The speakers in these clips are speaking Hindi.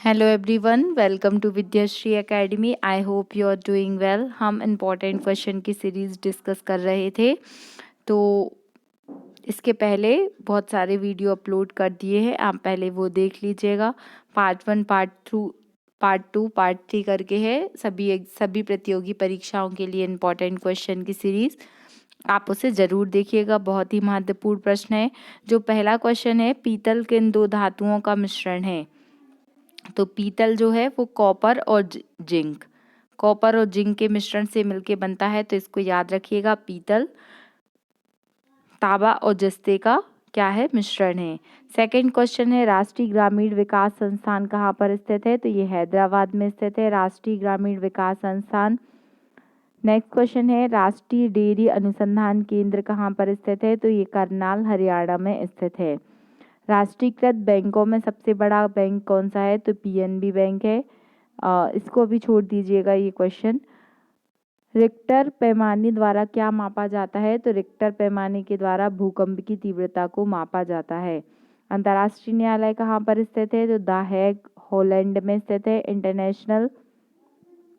Hello everyone, welcome to Vidyashree academy. I hope you are doing well. हम इम्पॉर्टेंट क्वेश्चन की सीरीज़ डिस्कस कर रहे थे, तो इसके पहले बहुत सारे वीडियो अपलोड कर दिए हैं, आप पहले वो देख लीजिएगा। पार्ट 1, पार्ट 2, पार्ट 3 करके है। सभी प्रतियोगी परीक्षाओं के लिए इम्पॉर्टेंट क्वेश्चन की सीरीज़, आप उसे ज़रूर देखिएगा। बहुत ही महत्वपूर्ण प्रश्न है। जो पहला क्वेश्चन है, पीतल किन दो धातुओं का मिश्रण है? तो पीतल जो है वो कॉपर और जिंक के मिश्रण से मिलके बनता है, तो इसको याद रखिएगा। पीतल तांबा और जस्ते का क्या है? मिश्रण है। सेकंड क्वेश्चन है, राष्ट्रीय ग्रामीण विकास संस्थान कहाँ पर स्थित है? तो ये हैदराबाद में स्थित है, राष्ट्रीय ग्रामीण विकास संस्थान। नेक्स्ट क्वेश्चन है, राष्ट्रीय डेयरी अनुसंधान केंद्र कहाँ पर स्थित है? तो ये करनाल हरियाणा में स्थित है। राष्ट्रीयकृत बैंकों में सबसे बड़ा बैंक कौन सा है? तो पीएनबी बैंक है। इसको भी छोड़ दीजिएगा ये क्वेश्चन। रिक्टर पैमाने द्वारा क्या मापा जाता है? तो रिक्टर पैमाने के द्वारा भूकंप की तीव्रता को मापा जाता है। अंतर्राष्ट्रीय न्यायालय कहाँ पर स्थित है? तो द हेग हॉलैंड में स्थित है। इंटरनेशनल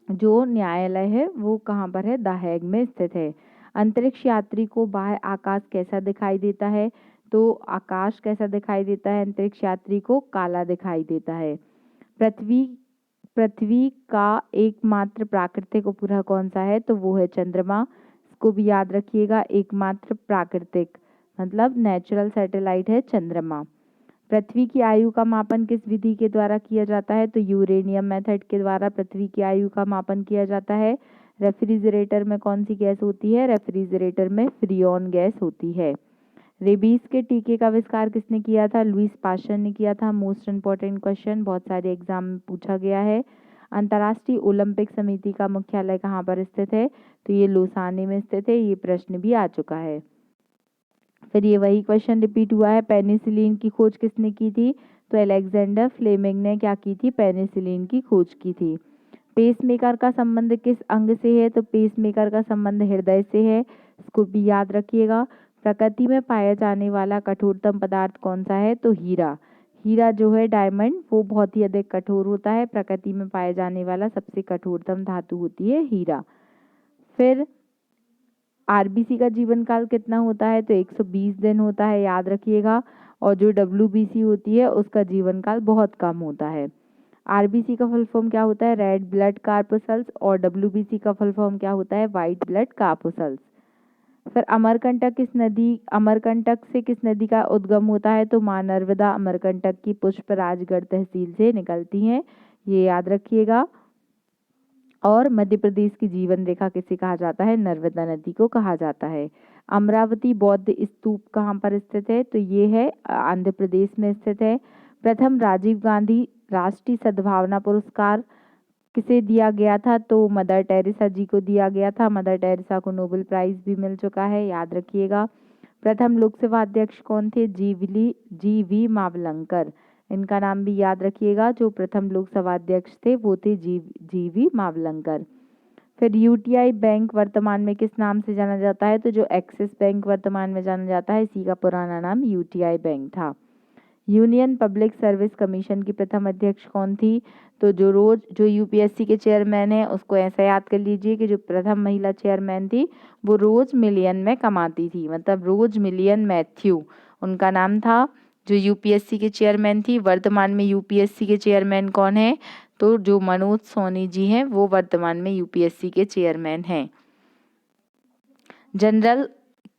जो न्यायालय है वो कहाँ पर है? द हेग में स्थित है। अंतरिक्ष यात्री को बाह्य आकाश कैसा दिखाई देता है? तो आकाश कैसा दिखाई देता है? अंतरिक्ष यात्री को काला दिखाई देता है। पृथ्वी का एकमात्र प्राकृतिक उपग्रह कौन सा है? तो वो है चंद्रमा। इसको भी याद रखिएगा, एकमात्र प्राकृतिक मतलब नेचुरल सैटेलाइट है चंद्रमा। पृथ्वी की आयु का मापन किस विधि के द्वारा किया जाता है? तो यूरेनियम मेथड के द्वारा पृथ्वी की आयु का मापन किया जाता है। रेफ्रिजरेटर में कौन सी गैस होती है? रेफ्रिजरेटर में फ्रियोन गैस होती है। रेबीज के टीके का आविष्कार किसने किया था? लुईस पास्चर ने किया था। मोस्ट इंपॉर्टेंट क्वेश्चन, बहुत सारे एग्जाम में पूछा गया है। अंतर्राष्ट्रीय ओलंपिक समिति का मुख्यालय कहाँ पर स्थित है? तो ये लोसाने में स्थित है। ये प्रश्न भी आ चुका है। फिर ये वही क्वेश्चन रिपीट हुआ है, पेनिसिलिन की खोज किसने की थी? तो अलेक्जेंडर फ्लेमिंग ने क्या की थी? पेनिसिलिन की खोज की थी। पेसमेकर का संबंध किस अंग से है? तो पेसमेकर का संबंध हृदय से है। इसको भी याद रखिएगा। प्रकृति में पाया जाने वाला कठोरतम पदार्थ कौन सा है? तो हीरा। हीरा जो है डायमंड, वो बहुत ही अधिक कठोर होता है। प्रकृति में पाया जाने वाला सबसे कठोरतम धातु होती है हीरा। फिर आरबीसी का जीवन काल कितना होता है? तो 120 दिन होता है, याद रखिएगा। और जो डब्ल्यूबीसी होती है उसका जीवन काल बहुत कम होता है। आरबीसी का फुल फॉर्म क्या होता है? Red blood corpuscles. और डब्ल्यूबीसी का फुल फॉर्म क्या होता है? White blood corpuscles. फिर अमरकंटक से किस नदी का उद्गम होता है? तो मां नर्मदा अमरकंटक की पुष्पराजगढ़ तहसील से निकलती हैं, ये याद रखिएगा। और मध्य प्रदेश की जीवन रेखा किसे कहा जाता है? नर्मदा नदी को कहा जाता है। अमरावती बौद्ध स्तूप कहाँ पर स्थित है? तो ये है आंध्र प्रदेश में स्थित है। प्रथम राजीव गांधी राष्ट्रीय सद्भावना पुरस्कार किसे दिया गया था? तो मदर टेरेसा जी को दिया गया था। मदर टेरेसा को नोबेल प्राइज भी मिल चुका है, याद रखिएगा। प्रथम लोकसभा अध्यक्ष कौन थे? जी वी मावलंकर। इनका नाम भी याद रखिएगा। जो प्रथम लोकसभा अध्यक्ष थे वो थे जी वी मावलंकर। फिर यूटीआई बैंक वर्तमान में किस नाम से जाना जाता है? तो जो एक्सिस बैंक वर्तमान में जाना जाता है, इसी का पुराना नाम यूटीआई बैंक था। यूनियन पब्लिक सर्विस कमीशन की प्रथम अध्यक्ष कौन थी? तो जो यूपीएससी के चेयरमैन है उसको ऐसा याद कर लीजिए कि जो प्रथम महिला चेयरमैन थी वो रोज मिलियन में कमाती थी, मतलब रोज मिलियन मैथ्यू उनका नाम था। जो यूपीएससी के चेयरमैन थी, वर्तमान में यूपीएससी के चेयरमैन कौन है? तो जो मनोज सोनी जी हैं वो वर्तमान में यूपीएससी के चेयरमैन हैं। जनरल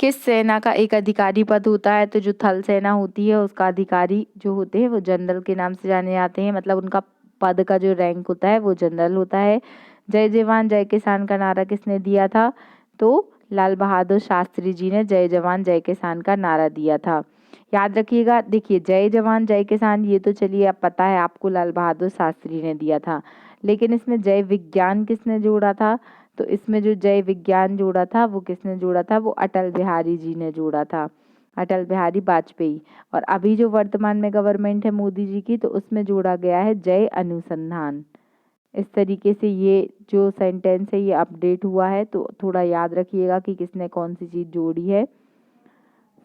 किस सेना का एक अधिकारी पद होता है? तो जो थल सेना होती है उसका अधिकारी जो होते हैं वो जनरल के नाम से जाने जाते हैं, मतलब उनका पद का जो रैंक होता है वो जनरल होता है। जय जवान जय किसान का नारा किसने दिया था? तो लाल बहादुर शास्त्री जी ने जय जवान जय किसान का नारा दिया था। याद रखिएगा, देखिए जय जवान जय किसान ये तो चलिए अब पता है आपको, लाल बहादुर शास्त्री ने दिया था, लेकिन इसमें जय विज्ञान किसने जोड़ा था? तो इसमें जो जय विज्ञान जोड़ा था वो किसने जोड़ा था? वो अटल बिहारी जी ने जोड़ा था, अटल बिहारी वाजपेयी। और अभी जो वर्तमान में गवर्नमेंट है मोदी जी की, तो उसमें जोड़ा गया है जय अनुसंधान। इस तरीके से ये जो सेंटेंस है ये अपडेट हुआ है, तो थोड़ा याद रखिएगा कि किसने कौन सी चीज़ जोड़ी है।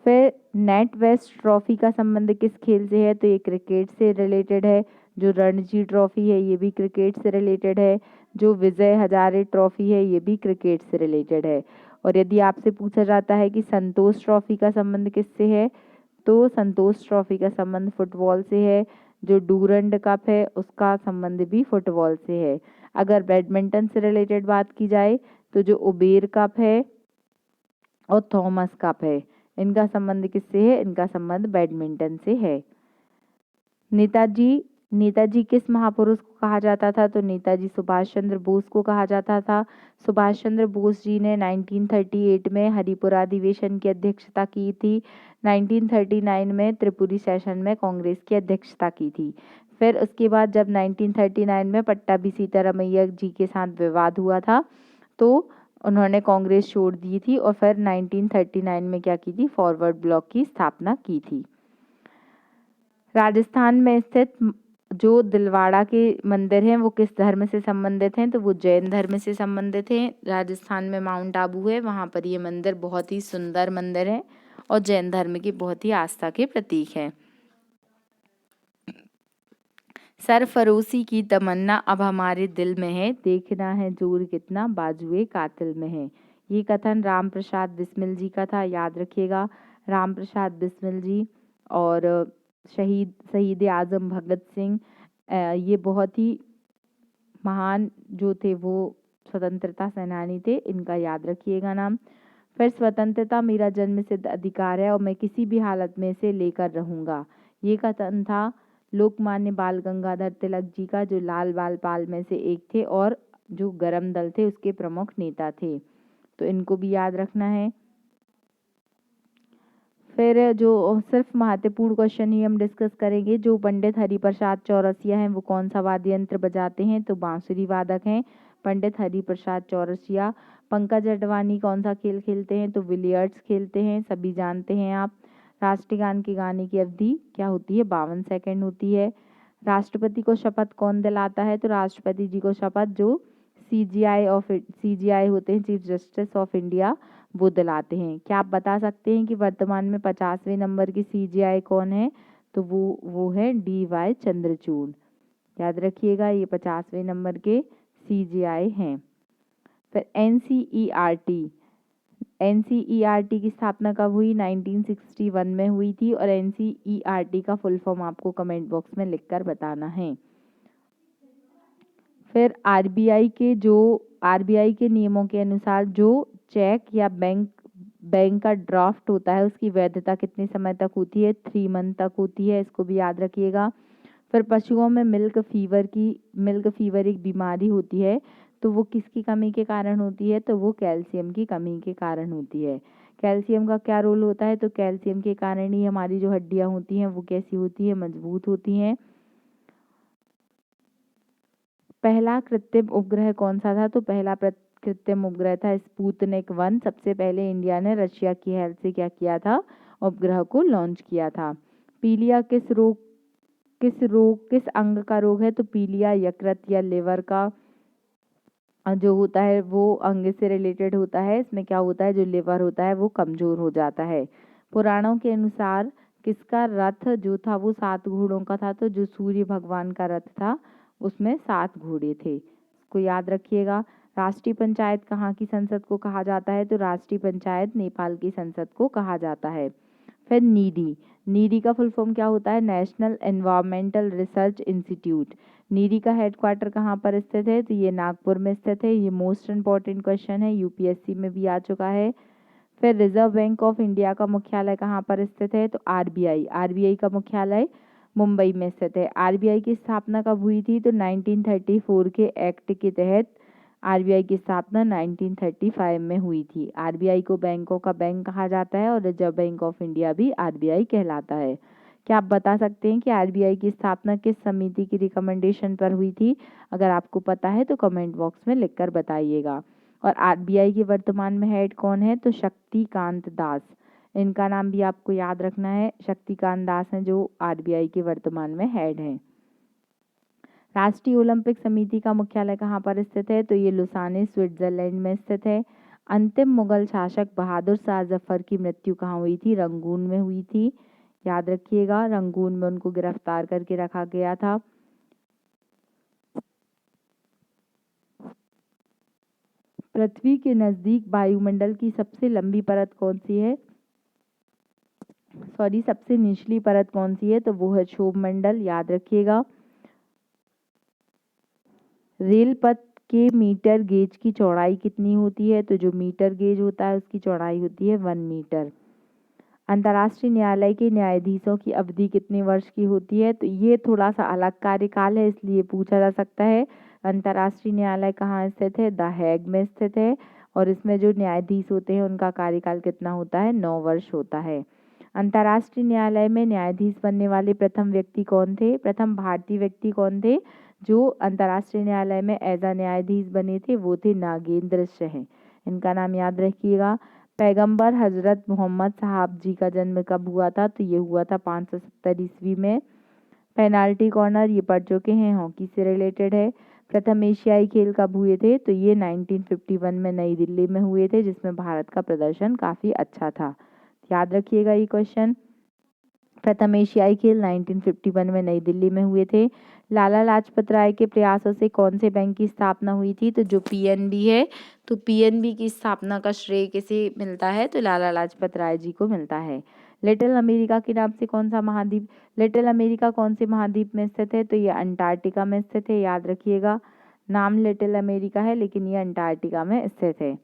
फिर नेट वेस्ट ट्रॉफी का संबंध किस खेल से है, तो ये क्रिकेट से रिलेटेड है। जो रणजी ट्रॉफी है ये भी क्रिकेट से रिलेटेड है। जो विजय हजारे ट्रॉफी है ये भी क्रिकेट से रिलेटेड है। और यदि आपसे पूछा जाता है कि संतोष ट्रॉफी का संबंध किससे है, तो संतोष ट्रॉफी का संबंध फुटबॉल से है। जो डूरंड कप है उसका संबंध भी फुटबॉल से है। अगर बैडमिंटन से रिलेटेड बात की जाए तो जो उबेर कप है और थॉमस कप है, इनका संबंध किससे है, इनका संबंध बैडमिंटन से है। नेताजी नेताजी किस महापुरुष को कहा जाता था, तो नेताजी सुभाष चंद्र बोस को कहा जाता था। सुभाष चंद्र बोस जी ने 1938 में हरिपुरा अधिवेशन की अध्यक्षता की थी। 1939 में त्रिपुरी सेशन में कांग्रेस की अध्यक्षता की थी। फिर उसके बाद जब 1939 में पट्टाभी सीतारामैया जी के साथ विवाद हुआ था तो उन्होंने कांग्रेस छोड़ दी थी और फिर 1939 में क्या की थी, फॉरवर्ड ब्लॉक की स्थापना की थी। राजस्थान में स्थित जो दिलवाड़ा के मंदिर हैं वो किस धर्म से संबंधित हैं, तो वो जैन धर्म से संबंधित हैं। राजस्थान में माउंट आबू है, वहाँ पर ये मंदिर बहुत ही सुंदर मंदिर है और जैन धर्म की बहुत ही आस्था के प्रतीक है। सरफरोशी की तमन्ना अब हमारे दिल में है, देखना है जोर कितना बाजुए कातिल में है। ये कथन राम प्रसाद बिस्मिल जी का था, याद रखिएगा। राम प्रसाद बिस्मिल जी और शहीद आजम भगत सिंह, ये बहुत ही महान जो थे वो स्वतंत्रता सेनानी थे, इनका याद रखिएगा नाम। फिर स्वतंत्रता मेरा जन्मसिद्ध अधिकार है और मैं किसी भी हालत में इसे लेकर रहूंगा, ये कथन था लोकमान्य बाल गंगाधर तिलक जी का, जो लाल बाल पाल में से एक थे और जो गरम दल थे उसके प्रमुख नेता थे, तो इनको भी याद रखना है। फिर जो सिर्फ महत्वपूर्ण क्वेश्चन ही हम डिस्कस करेंगे। जो पंडित हरिप्रसाद चौरसिया हैं वो कौन सा वाद्य यंत्र बजाते हैं, तो बांसुरी वादक हैं पंडित हरिप्रसाद चौरसिया। पंकज अडवाणी कौन सा खेल खेलते हैं, तो बिलियर्ड्स खेलते हैं, सभी जानते हैं आप। राष्ट्रीय गान के गाने की अवधि क्या होती है, 52 सेकंड होती है। राष्ट्रपति को शपथ कौन दिलाता है, तो राष्ट्रपति जी को शपथ जो CGI होते हैं, चीफ जस्टिस ऑफ इंडिया, वो दिलाते हैं। क्या आप बता सकते हैं कि वर्तमान में 50वें नंबर की CGI कौन है, तो वो है DY चंद्रचूड़, याद रखिएगा ये 50वें नंबर के CGI हैं। फिर NCERT की स्थापना कब हुई, 1961 में हुई थी और NCERT का फुल फॉर्म आपको कमेंट बॉक्स में लिखकर बताना है। फिर RBI के नियमों के अनुसार जो चेक या बैंक का ड्राफ्ट होता है उसकी वैधता कितने समय तक होती है, 3 मंथ तक होती है, इसको भी याद रखिएगा। फिर पशुओं में मिल्क फीवर एक बीमारी होती है, तो वो किसकी कमी के कारण होती है, तो वो कैल्शियम की कमी के कारण होती है। कैल्शियम का क्या रोल होता है, तो कैल्शियम के कारण ही हमारी जो हड्डियां होती हैं वो कैसी होती है, मजबूत होती हैं। पहला कृत्रिम उपग्रह कौन सा था, तो पहला कृत्रिम उपग्रह था स्पुतनिक 1। सबसे पहले इंडिया ने रशिया की हेल्प से क्या किया था, उपग्रह को लॉन्च किया था। पीलिया किस अंग का रोग है, तो पीलिया यकृत या लिवर का जो होता है वो अंग से रिलेटेड होता है। इसमें क्या होता है, जो लिवर होता है वो कमजोर हो जाता है। पुराणों के अनुसार किसका रथ जो था वो 7 घोड़ों का था, तो जो सूर्य भगवान का रथ था उसमें 7 घोड़े थे, इसको याद रखिएगा। राष्ट्रीय पंचायत कहाँ की संसद को कहा जाता है, तो राष्ट्रीय पंचायत नेपाल की संसद को कहा जाता है। फिर नीडी का फुल फॉर्म क्या होता है, national environmental research institute. Needy का हेडक्वार्टर कहाँ पर स्थित है, तो ये नागपुर में स्थित है। ये मोस्ट इंपॉर्टेंट क्वेश्चन है, UPSC में भी आ चुका है। फिर रिजर्व बैंक ऑफ इंडिया का मुख्यालय कहाँ पर स्थित है, तो RBI का मुख्यालय मुंबई में स्थित है। RBI की स्थापना कब हुई थी, तो 1934 के एक्ट के तहत RBI की स्थापना 1935 में हुई थी। RBI को बैंकों का बैंक कहा जाता है और रिजर्व बैंक ऑफ इंडिया भी RBI कहलाता है। क्या आप बता सकते हैं कि RBI की स्थापना किस समिति की रिकमेंडेशन पर हुई थी, अगर आपको पता है तो कमेंट बॉक्स में लिखकर बताइएगा। और RBI के वर्तमान में हेड कौन है, तो शक्तिकांत दास, इनका नाम भी आपको याद रखना है। शक्तिकांत दास हैं जो RBI के वर्तमान में हेड हैं। राष्ट्रीय ओलंपिक समिति का मुख्यालय कहाँ पर स्थित है, तो ये लुसाने स्विट्जरलैंड में स्थित है। अंतिम मुगल शासक बहादुर शाह जफर की मृत्यु कहाँ हुई थी? रंगून में हुई थी। याद रखिएगा, रंगून में उनको गिरफ्तार करके रखा गया था। पृथ्वी के नजदीक वायुमंडल की सबसे लंबी परत कौन सी है? सबसे निचली परत कौन सी है? तो वो है क्षोभ मंडल। याद रखिएगा। रेल पथ के मीटर गेज की चौड़ाई कितनी होती है? तो जो मीटर गेज होता है उसकी चौड़ाई होती है 1 मीटर। अंतर्राष्ट्रीय न्यायालय के न्यायाधीशों की अवधि कितने वर्ष की होती है? तो ये थोड़ा सा अलग कार्यकाल है, इसलिए पूछा जा सकता है। अंतर्राष्ट्रीय न्यायालय कहाँ स्थित है? द हैग में स्थित है। और इसमें जो न्यायाधीश होते हैं उनका कार्यकाल कितना होता है? 9 वर्ष होता है। अंतर्राष्ट्रीय न्यायालय में न्यायाधीश बनने वाले प्रथम व्यक्ति कौन थे? प्रथम भारतीय व्यक्ति कौन थे जो अंतर्राष्ट्रीय न्यायालय में एज अ न्यायाधीश बने थे? वो थे नागेंद्र शाह। इनका नाम याद रखिएगा। पैगंबर हजरत मोहम्मद साहब जी का जन्म कब हुआ था? तो ये हुआ था 570 ईस्वी में। पेनाल्टी कॉर्नर ये पढ़ चुके हैं, हॉकी से रिलेटेड है। प्रथम एशियाई खेल कब हुए थे? तो ये 1951 में नई दिल्ली में हुए थे, जिसमें भारत का प्रदर्शन काफ़ी अच्छा था। याद रखिएगा ये क्वेश्चन। प्रथम एशियाई खेल 1951 में नई दिल्ली में हुए थे। लाला लाजपत राय के प्रयासों से कौन से बैंक की स्थापना हुई थी? तो जो पीएनबी है, तो पीएनबी की स्थापना का श्रेय किसे मिलता है? तो लाला लाजपत राय जी को मिलता है। लिटिल अमेरिका के नाम से कौन सा महाद्वीप? लिटिल अमेरिका कौन से महाद्वीप में स्थित है? तो ये अंटार्कटिका में स्थित है। याद रखिएगा, नाम लिटिल अमेरिका है लेकिन ये अंटार्कटिका में स्थित है।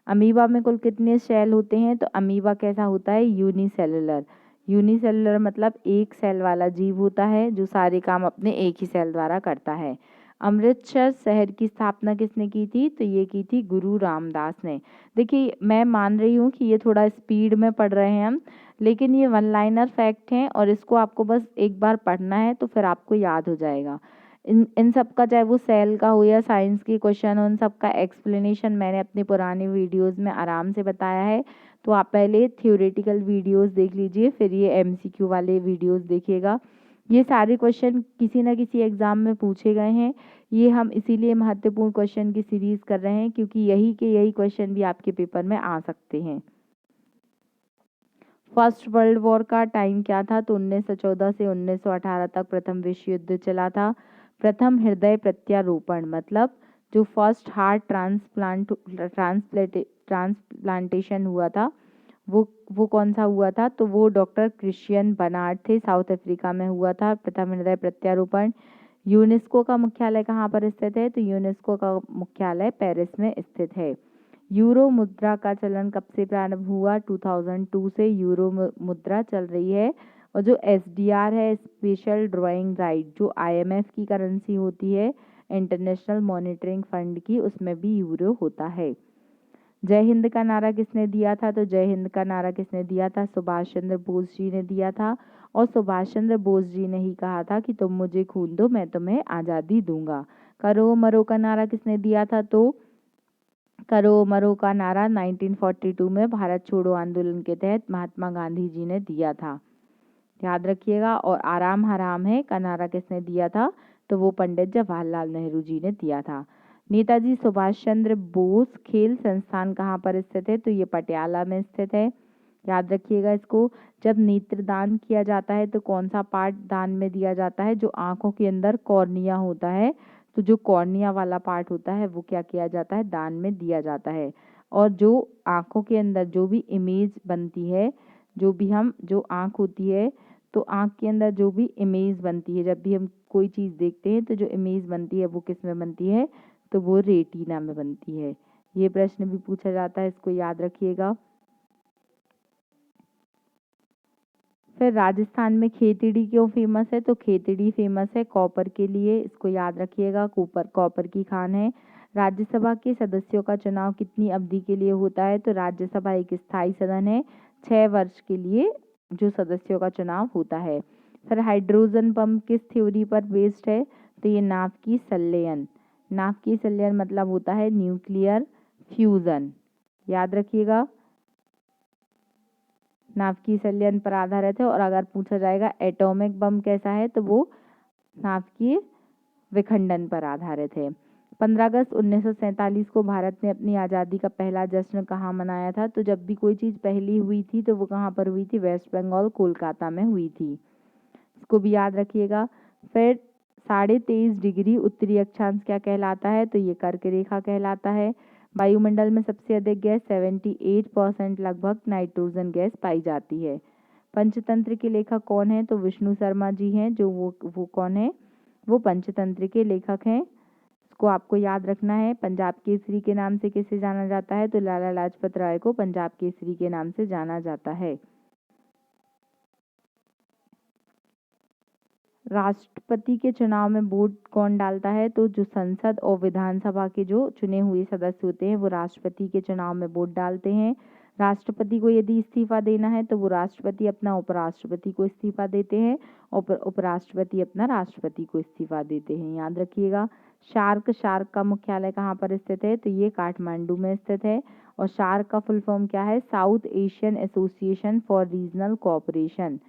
अमीबा में कुल कितने सेल होते हैं? तो अमीबा कैसा होता है? यूनिसेलुलर। यूनिसेलुलर मतलब एक सेल वाला जीव होता है जो सारे काम अपने एक ही सेल द्वारा करता है। अमृतसर शहर की स्थापना किसने की थी? तो ये की थी गुरु रामदास ने। देखिए, मैं मान रही हूँ कि ये थोड़ा स्पीड में पढ़ रहे हैं हम, लेकिन ये वन लाइनर फैक्ट हैं और इसको आपको बस एक बार पढ़ना है तो फिर आपको याद हो जाएगा। इन सब का, चाहे वो सेल का हो या साइंस के क्वेश्चन हो, उन सब का एक्सप्लेनेशन मैंने अपने पुराने वीडियोस में आराम से बताया है। तो आप पहले थ्योरेटिकल वीडियोस देख लीजिए, फिर ये एमसीक्यू वाले वीडियोस देखिएगा। ये सारे क्वेश्चन किसी न किसी एग्ज़ाम में पूछे गए हैं। ये हम इसीलिए महत्वपूर्ण क्वेश्चन की सीरीज़ कर रहे हैं क्योंकि यही क्वेश्चन भी आपके पेपर में आ सकते हैं। फर्स्ट वर्ल्ड वॉर का टाइम क्या था? तो 1914 से 1918 तक प्रथम विश्व युद्ध चला था। प्रथम हृदय प्रत्यारोपण मतलब जो फर्स्ट हार्ट ट्रांसप्लांटेशन हुआ था वो कौन सा हुआ था? तो वो डॉक्टर क्रिश्चियन बर्नार्ड थे, साउथ अफ्रीका में हुआ था प्रथम हृदय प्रत्यारोपण। यूनेस्को का मुख्यालय कहाँ पर स्थित है? तो यूनेस्को का मुख्यालय पेरिस में स्थित है। यूरो मुद्रा का चलन कब से प्रारंभ हुआ? 2002 से यूरो मुद्रा चल रही है। और जो एसडीआर है, स्पेशल ड्राइंग राइट, जो आईएमएफ की करेंसी होती है, इंटरनेशनल मॉनिटरिंग फंड की, उसमें भी यूरो होता है। जय हिंद का नारा किसने दिया था? तो जय हिंद का नारा किसने दिया था? सुभाष चंद्र बोस जी ने दिया था। और सुभाष चंद्र बोस जी ने ही कहा था कि तुम मुझे खून दो, मैं तुम्हें आज़ादी दूंगा। करो मरो का नारा किसने दिया था? तो करो मरो का नारा 1942 में भारत छोड़ो आंदोलन के तहत महात्मा गांधी जी ने दिया था। याद रखिएगा। और आराम हराम है का नारा किसने दिया था? तो वो पंडित जवाहरलाल नेहरू जी ने दिया था। नेताजी सुभाष चंद्र बोस खेल संस्थान कहाँ पर स्थित है? तो ये पटियाला में स्थित है। याद रखिएगा इसको। जब नेत्रदान किया जाता है तो कौन सा पार्ट दान में दिया जाता है? जो आंखों के अंदर कॉर्निया होता है, तो जो कॉर्निया वाला पार्ट होता है वो क्या किया जाता है? दान में दिया जाता है। और जो आंखों के अंदर जो भी इमेज बनती है, जो आंख होती है, तो आंख के अंदर जो भी इमेज बनती है, जब भी हम कोई चीज़ देखते हैं तो जो इमेज बनती है वो किस में बनती है? तो वो रेटिना में बनती है। ये प्रश्न भी पूछा जाता है, इसको याद रखिएगा। फिर राजस्थान में खेतड़ी क्यों फेमस है? तो खेतड़ी फेमस है कॉपर के लिए, इसको याद रखिएगा। कॉपर की खान है। राज्यसभा के सदस्यों का चुनाव कितनी अवधि के लिए होता है? तो राज्यसभा एक स्थायी सदन है, 6 वर्ष के लिए जो सदस्यों का चुनाव होता है। फिर हाइड्रोजन पंप किस थ्योरी पर बेस्ड है? तो ये नाभिकीय संलयन। नाभिकीय संलयन मतलब होता है न्यूक्लियर फ्यूजन। याद रखिएगा, नाभिकीय संलयन पर आधारित है। और अगर पूछा जाएगा एटॉमिक बम कैसा है, तो वो नाभिकीय विखंडन पर आधारित है। 15 अगस्त 1947 को भारत ने अपनी आज़ादी का पहला जश्न कहाँ मनाया था? तो जब भी कोई चीज़ पहली हुई थी तो वो कहाँ पर हुई थी? वेस्ट बंगाल, कोलकाता में हुई थी। इसको भी याद रखिएगा। फिर 23.5 डिग्री उत्तरी अक्षांश क्या कहलाता है? तो ये कर्क रेखा कहलाता है। वायुमंडल में सबसे अधिक गैस 78% लगभग नाइट्रोजन गैस पाई जाती है। पंचतंत्र के लेखक कौन है? तो विष्णु शर्मा जी हैं। जो वो कौन है? वो पंचतंत्र के लेखक हैं। इसको आपको याद रखना है। पंजाब केसरी के नाम से किसे जाना जाता है? तो लाला लाजपत राय को पंजाब केसरी के नाम से जाना जाता है। राष्ट्रपति के चुनाव में वोट कौन डालता है? तो जो संसद और विधानसभा के जो चुने हुए सदस्य होते हैं वो राष्ट्रपति के चुनाव में वोट डालते हैं। राष्ट्रपति को यदि इस्तीफा देना है तो वो राष्ट्रपति अपना उपराष्ट्रपति को इस्तीफा देते हैं और उपराष्ट्रपति अपना राष्ट्रपति को इस्तीफा देते हैं। याद रखिएगा। शार्क का मुख्यालय कहाँ पर स्थित है? तो ये काठमांडू में स्थित है। और शार्क का फुल फॉर्म क्या है? South Asian association for regional cooperation.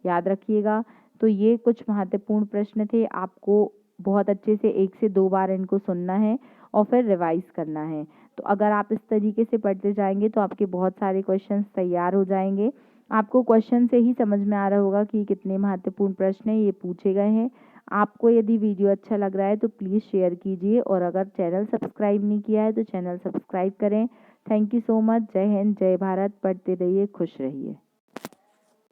याद रखिएगा। तो ये कुछ महत्वपूर्ण प्रश्न थे। आपको बहुत अच्छे से 1 से 2 बार इनको सुनना है और फिर रिवाइज करना है। तो अगर आप इस तरीके से पढ़ते जाएंगे तो आपके बहुत सारे क्वेश्चंस तैयार हो जाएंगे। आपको क्वेश्चन से ही समझ में आ रहा होगा कि कितने महत्वपूर्ण प्रश्न ये पूछे गए हैं। आपको यदि वीडियो अच्छा लग रहा है तो प्लीज़ शेयर कीजिए और अगर चैनल सब्सक्राइब नहीं किया है तो चैनल सब्सक्राइब करें। Thank you so much. जय हिंद, जय भारत। पढ़ते रहिए, खुश रहिए।